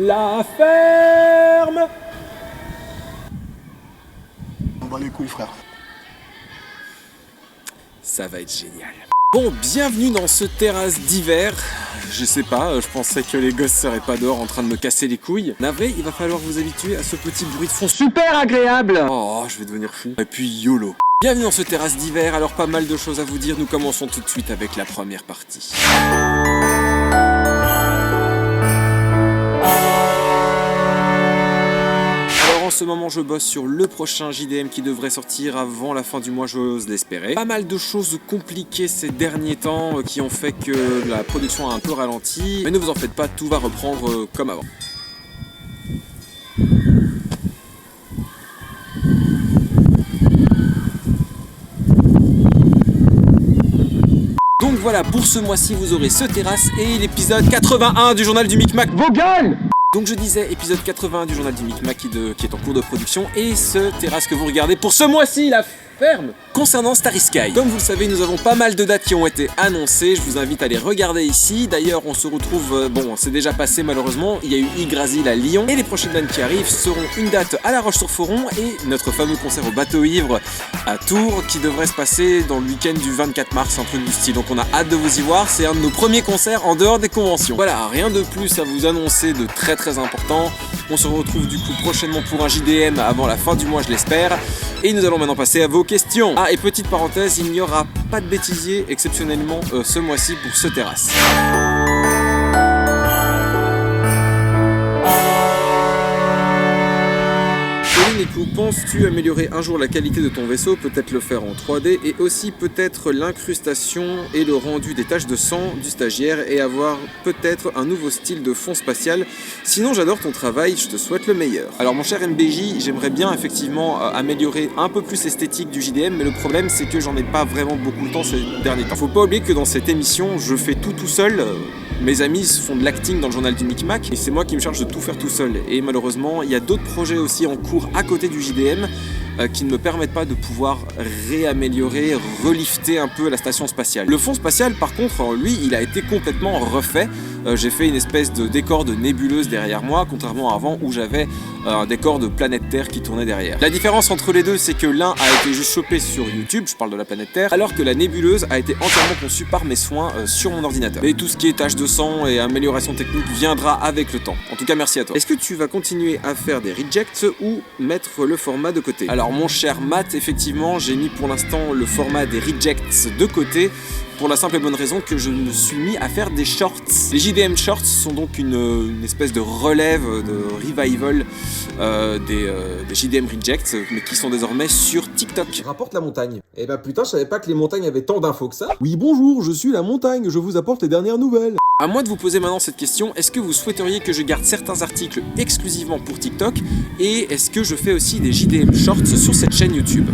la ferme. On bat les couilles, frère. Ça va être génial. Bon, bienvenue dans ce terrasse d'hiver. Je sais pas, je pensais que les gosses seraient pas dehors en train de me casser les couilles. Navré, il va falloir vous habituer à ce petit bruit de fond super agréable. Oh, je vais devenir fou. Et puis YOLO. Bienvenue dans ce terrasse d'hiver, alors pas mal de choses à vous dire. Nous commençons tout de suite avec la première partie. En ce moment, je bosse sur le prochain JDM qui devrait sortir avant la fin du mois, j'ose l'espérer. Pas mal de choses compliquées ces derniers temps qui ont fait que la production a un peu ralenti. Mais ne vous en faites pas, tout va reprendre comme avant. Donc voilà, pour ce mois-ci, vous aurez ce terrasse et l'épisode 81 du journal du Micmac. Vos gueules! Donc je disais, épisode 81 du journal du Micmac qui est en cours de production et ce terrasse que vous regardez pour ce mois-ci, la ferme. Concernant Starry Sky, comme vous le savez, nous avons pas mal de dates qui ont été annoncées, je vous invite à les regarder ici. D'ailleurs, on se retrouve, bon, c'est déjà passé malheureusement, il y a eu Yggdrasil à Lyon et les prochaines dates qui arrivent seront une date à La Roche-sur-Foron et notre fameux concert au Bateau Ivre à Tours qui devrait se passer dans le week-end du 24 mars, un truc du style. Donc on a hâte de vous y voir, c'est un de nos premiers concerts en dehors des conventions. Voilà, rien de plus à vous annoncer de très important. On se retrouve du coup prochainement pour un JDM avant la fin du mois, je l'espère. Et nous allons maintenant passer à vos questions. Ah, et petite parenthèse, il n'y aura pas de bêtisier exceptionnellement ce mois-ci pour ce terrasse. Penses-tu améliorer un jour la qualité de ton vaisseau, peut-être le faire en 3D et aussi peut-être l'incrustation et le rendu des taches de sang du stagiaire et avoir peut-être un nouveau style de fond spatial. Sinon j'adore ton travail, je te souhaite le meilleur. Alors mon cher MBJ, j'aimerais bien effectivement améliorer un peu plus l'esthétique du JDM, mais le problème c'est que j'en ai pas vraiment beaucoup de temps ces derniers temps. Faut pas oublier que dans cette émission je fais tout seul. Mes amis font de l'acting dans le journal du Micmac et c'est moi qui me charge de tout faire tout seul. Et malheureusement, il y a d'autres projets aussi en cours à côté du JDM qui ne me permettent pas de pouvoir réaméliorer, relifter un peu la station spatiale. Le fond spatial, par contre, lui, il a été complètement refait. J'ai fait une espèce de décor de nébuleuse derrière moi, contrairement à avant où j'avais un décor de planète Terre qui tournait derrière. La différence entre les deux, c'est que l'un a été juste chopé sur YouTube, je parle de la planète Terre, alors que la nébuleuse a été entièrement conçue par mes soins sur mon ordinateur. Et tout ce qui est tâches de sang et amélioration technique viendra avec le temps. En tout cas, merci à toi. Est-ce que tu vas continuer à faire des rejects ou mettre le format de côté? Alors mon cher Matt, effectivement, j'ai mis pour l'instant le format des rejects de côté. Pour la simple et bonne raison que je me suis mis à faire des shorts. Les JDM Shorts sont donc une espèce de relève, de revival des JDM Rejects, mais qui sont désormais sur TikTok. Rapporte la montagne. Eh ben putain, je savais pas que les montagnes avaient tant d'infos que ça. Oui, bonjour, je suis la montagne, je vous apporte les dernières nouvelles. À moi de vous poser maintenant cette question, est-ce que vous souhaiteriez que je garde certains articles exclusivement pour TikTok? Et est-ce que je fais aussi des JDM Shorts sur cette chaîne YouTube?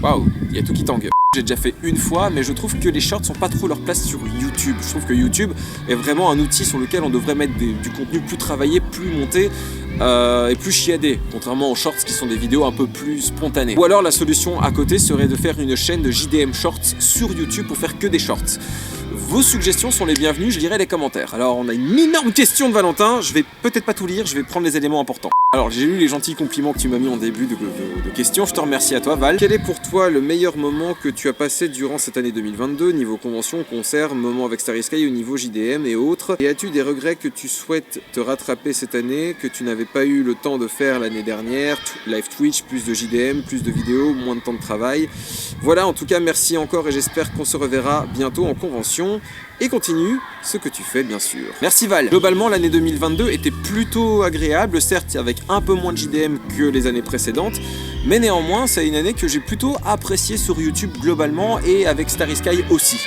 Waouh, il y a tout qui tangue. J'ai déjà fait une fois, mais je trouve que les shorts sont pas trop leur place sur YouTube. Je trouve que YouTube est vraiment un outil sur lequel on devrait mettre du contenu plus travaillé, plus monté et plus chiadé, contrairement aux shorts qui sont des vidéos un peu plus spontanées. Ou alors la solution à côté serait de faire une chaîne de JDM Shorts sur YouTube pour faire que des shorts. Vos suggestions sont les bienvenues, je lirai les commentaires. Alors on a une énorme question de Valentin, je vais peut-être pas tout lire, je vais prendre les éléments importants. Alors j'ai lu les gentils compliments que tu m'as mis en début de questions, je te remercie à toi Val. Quel est pour toi le meilleur moment que tu as passé durant cette année 2022, niveau convention, concert, moment avec Starry Sky au niveau JDM et autres? Et as-tu des regrets que tu souhaites te rattraper cette année, que tu n'avais pas eu le temps de faire l'année dernière? Live Twitch, plus de JDM, plus de vidéos, moins de temps de travail. Voilà, en tout cas merci encore et j'espère qu'on se reverra bientôt en convention. Et continue ce que tu fais bien sûr. Merci Val. Globalement l'année 2022 était plutôt agréable, certes avec un peu moins de JDM que les années précédentes, mais néanmoins c'est une année que j'ai plutôt appréciée sur YouTube globalement et avec Starry Sky aussi.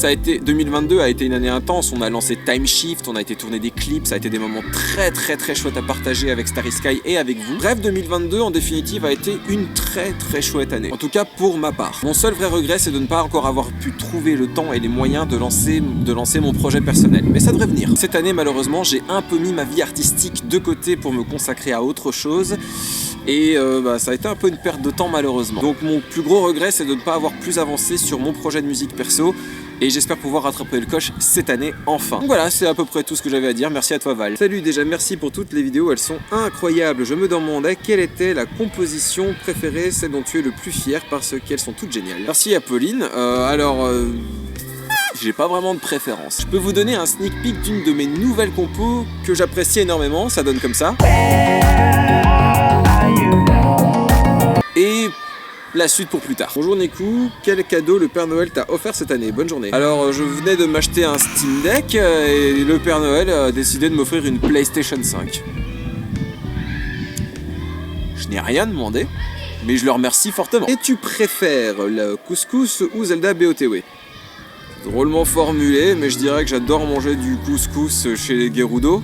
2022 a été une année intense, on a lancé Time Shift, on a été tourner des clips, ça a été des moments très chouettes à partager avec Starry Sky et avec vous. Bref, 2022 en définitive a été une très chouette année, en tout cas pour ma part. Mon seul vrai regret c'est de ne pas encore avoir pu trouver le temps et les moyens de lancer mon projet personnel, mais ça devrait venir. Cette année malheureusement j'ai un peu mis ma vie artistique de côté pour me consacrer à autre chose. Et ça a été un peu une perte de temps malheureusement. Donc mon plus gros regret c'est de ne pas avoir plus avancé sur mon projet de musique perso Et j'espère pouvoir rattraper le coche cette année, enfin. Donc voilà, c'est à peu près tout ce que j'avais à dire. Merci à toi Val. Salut, déjà merci pour toutes les vidéos, elles sont incroyables. Je me demandais quelle était la composition préférée, celle dont tu es le plus fier, parce qu'elles sont toutes géniales. Merci à Pauline. J'ai pas vraiment de préférence. Je peux vous donner un sneak peek d'une de mes nouvelles compos que j'apprécie énormément, ça donne comme ça. Et la suite pour plus tard. Bonjour Nekou, quel cadeau le Père Noël t'a offert cette année? Bonne journée. Alors je venais de m'acheter un Steam Deck et le Père Noël a décidé de m'offrir une PlayStation 5. Je n'ai rien demandé, mais je le remercie fortement. Et tu préfères le couscous ou Zelda BOTW? Drôlement formulé, mais je dirais que j'adore manger du couscous chez les Gerudo.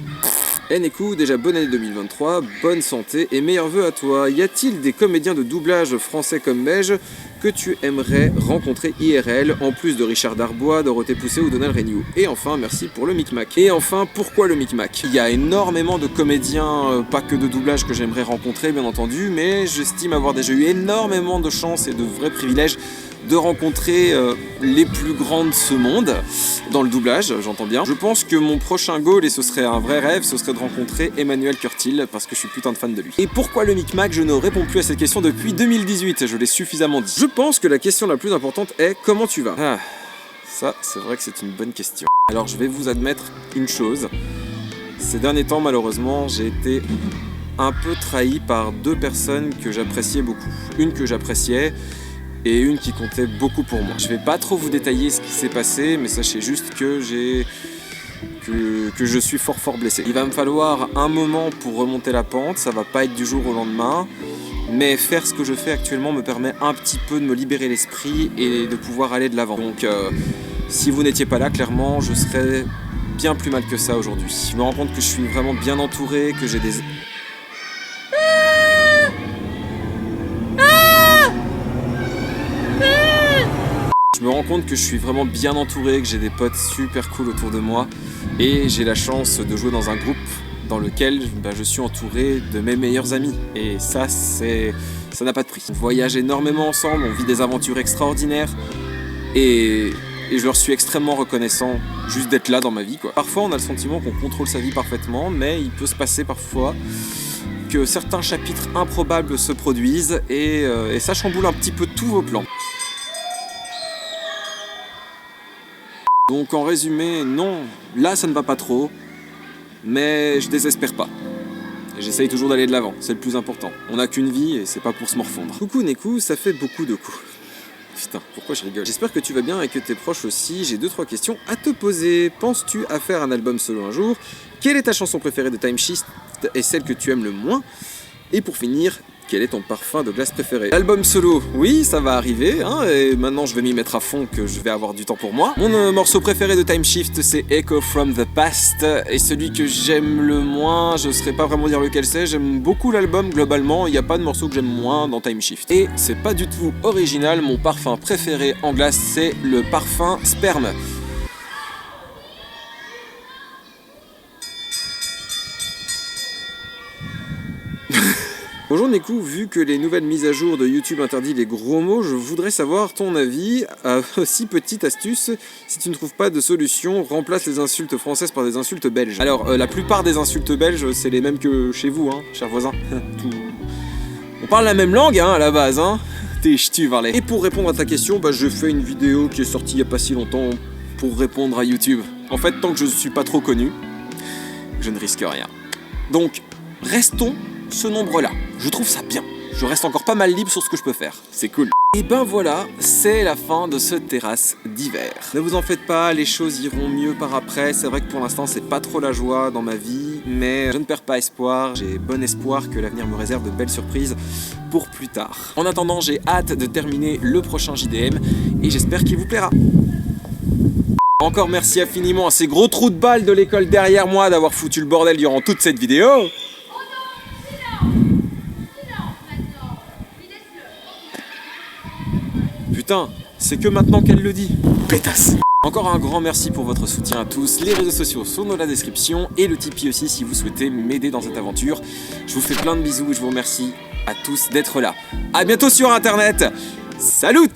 Nekou, déjà bonne année 2023, bonne santé et meilleurs vœux à toi. Y a-t-il des comédiens de doublage français comme belge que tu aimerais rencontrer IRL, en plus de Richard Darbois, Dorothée Poussé ou Donald Renew? Et enfin, merci pour le Micmac. Et enfin, pourquoi le Micmac? Il y a énormément de comédiens, pas que de doublage, que j'aimerais rencontrer, bien entendu, mais j'estime avoir déjà eu énormément de chance et de vrais privilèges de rencontrer les plus grands de ce monde, dans le doublage, j'entends bien. Je pense que mon prochain goal, et ce serait un vrai rêve, ce serait de rencontrer Emmanuel Curtil, parce que je suis putain de fan de lui. Et pourquoi le Micmac? Je ne réponds plus à cette question depuis 2018, je l'ai suffisamment dit. Je pense que la question la plus importante est « Comment tu vas ?» Ça, c'est vrai que c'est une bonne question. Alors je vais vous admettre une chose. Ces derniers temps, malheureusement, j'ai été un peu trahi par deux personnes que j'appréciais beaucoup. Une que j'appréciais, et une qui comptait beaucoup pour moi. Je vais pas trop vous détailler ce qui s'est passé, mais sachez juste que je suis fort blessé. Il va me falloir un moment pour remonter la pente, ça va pas être du jour au lendemain, mais faire ce que je fais actuellement me permet un petit peu de me libérer l'esprit et de pouvoir aller de l'avant. Donc si vous n'étiez pas là, clairement, je serais bien plus mal que ça aujourd'hui. Je me rends compte que je suis vraiment bien entouré, que j'ai des... Je me rends compte que je suis vraiment bien entouré, que j'ai des potes super cool autour de moi et j'ai la chance de jouer dans un groupe dans lequel je suis entouré de mes meilleurs amis. Et ça n'a pas de prix. On voyage énormément ensemble, on vit des aventures extraordinaires et je leur suis extrêmement reconnaissant juste d'être là dans ma vie, quoi. Parfois on a le sentiment qu'on contrôle sa vie parfaitement, mais il peut se passer parfois que certains chapitres improbables se produisent et ça chamboule un petit peu tous vos plans. Donc en résumé, non, là ça ne va pas trop, mais je désespère pas. J'essaye toujours d'aller de l'avant, c'est le plus important. On n'a qu'une vie et c'est pas pour se morfondre. Coucou Nekou, ça fait beaucoup de coups. Putain, pourquoi je rigole? J'espère que tu vas bien et que tes proches aussi. J'ai 2-3 questions à te poser. Penses-tu à faire un album solo un jour? Quelle est ta chanson préférée de Time Shift et celle que tu aimes le moins? Et pour finir, quel est ton parfum de glace préféré? Album solo, oui, ça va arriver, hein, et maintenant je vais m'y mettre à fond, que je vais avoir du temps pour moi. Mon morceau préféré de Time Shift, c'est Echo from the Past, et celui que j'aime le moins, je saurais pas vraiment dire lequel c'est, j'aime beaucoup l'album globalement, il n'y a pas de morceau que j'aime moins dans Time Shift. Et c'est pas du tout original, mon parfum préféré en glace, c'est le parfum Sperme. Bonjour Nekou, vu que les nouvelles mises à jour de YouTube interdisent les gros mots, je voudrais savoir ton avis. Aussi, petite astuce, si tu ne trouves pas de solution, remplace les insultes françaises par des insultes belges. Alors, la plupart des insultes belges, c'est les mêmes que chez vous, hein, chers voisins. On parle la même langue, hein, à la base, hein. T'es ch'tu, Varley. Et pour répondre à ta question, je fais une vidéo qui est sortie il n'y a pas si longtemps pour répondre à YouTube. En fait, tant que je ne suis pas trop connu, je ne risque rien. Donc, restons ce nombre-là. Je trouve ça bien. Je reste encore pas mal libre sur ce que je peux faire. C'est cool. Et ben voilà, c'est la fin de ce terrasse d'hiver. Ne vous en faites pas, les choses iront mieux par après. C'est vrai que pour l'instant, c'est pas trop la joie dans ma vie, mais je ne perds pas espoir. J'ai bon espoir que l'avenir me réserve de belles surprises pour plus tard. En attendant, j'ai hâte de terminer le prochain JDM et j'espère qu'il vous plaira. Encore merci infiniment à ces gros trous de balles de l'école derrière moi d'avoir foutu le bordel durant toute cette vidéo. Putain, c'est que maintenant qu'elle le dit. Pétasse. Encore un grand merci pour votre soutien à tous. Les réseaux sociaux sont dans la description et le Tipeee aussi si vous souhaitez m'aider dans cette aventure. Je vous fais plein de bisous et je vous remercie à tous d'être là. A bientôt sur Internet. Salut!